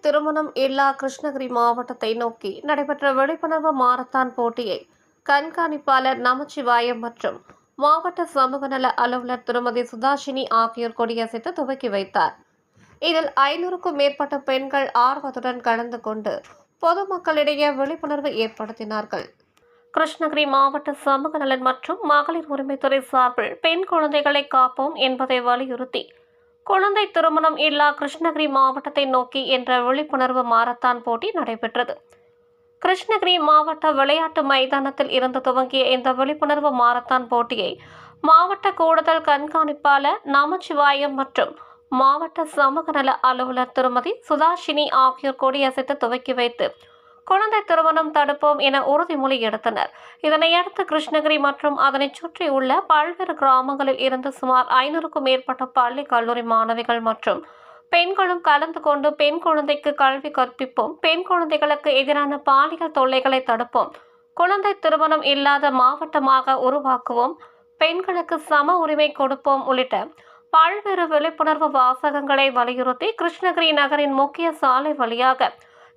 திருமணம் இல்லா கிருஷ்ணகிரி மாவட்டத்தை நோக்கி நடைபெற்ற விழிப்புணர்வு மாரத்தான் போட்டியை கண்காணிப்பாளர் நமச்சிவாயம் மற்றும் மாவட்ட சமூக நல அலுவலர் திருமதி சுதாஷினி ஆகியோர் கொடியசைத்து துவக்கி வைத்தார். இதில் 500க்கும் மேற்பட்ட பெண்கள் ஆர்வத்துடன் கலந்து கொண்டு பொதுமக்களிடையே விழிப்புணர்வு ஏற்படுத்தினார்கள். கிருஷ்ணகிரி மாவட்ட சமூக நலன் மற்றும் மகளிர் உரிமைத்துறை சார்பில் பெண் குழந்தைகளை காப்போம் என்பதை வலியுறுத்தி குழந்தை திருமணம் இல்லா கிருஷ்ணகிரி மாவட்டத்தை நோக்கி என்ற விழிப்புணர்வு மாரத்தான் போட்டி நடைபெற்றது. கிருஷ்ணகிரி மாவட்ட விளையாட்டு மைதானத்தில் இருந்து துவங்கிய இந்த விழிப்புணர்வு மாரத்தான் போட்டியை மாவட்ட கூடுதல் கண்காணிப்பாளர் நமச்சிவாயம் மற்றும் மாவட்ட சமூக நல அலுவலர் திருமதி சுதாஷினி ஆகியோர் கொடியசைத்து துவக்கி வைத்து குழந்தை திருமணம் தடுப்போம் என உறுதிமொழி எடுத்தனர். இதனையடுத்து கிருஷ்ணகிரி மற்றும் அதனை சுற்றியுள்ள பல்வேறு கிராமங்களில் இருந்து சுமார் 500க்கும் மேற்பட்ட பள்ளி கல்லூரி மாணவிகள் மற்றும் பெண்களும் கலந்து கொண்டு பெண் குழந்தைக்கு கல்வி கற்பிப்போம், பெண் குழந்தைகளுக்கு எதிரான பாலியல் தொல்லைகளை தடுப்போம், குழந்தை திருமணம் இல்லாத மாவட்டமாக உருவாக்குவோம், பெண்களுக்கு சம உரிமை கொடுப்போம் உள்ளிட்ட பல்வேறு விழிப்புணர்வு வாசகங்களை வலியுறுத்தி கிருஷ்ணகிரி நகரின் முக்கிய சாலை வழியாக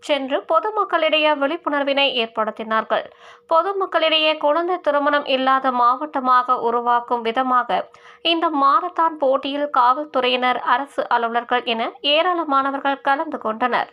சென்று பொதுமக்களிடையே விழிப்புணர்வினை ஏற்படுத்தினார்கள். பொதுமக்களிடையே குழந்தை திருமணம் இல்லாத மாவட்டமாக உருவாக்கும் விதமாக இந்த மாரத்தான் போட்டியில் காவல்துறையினர், அரசு அலுவலர்கள் என ஏராளமானவர்கள் கலந்து கொண்டனர்.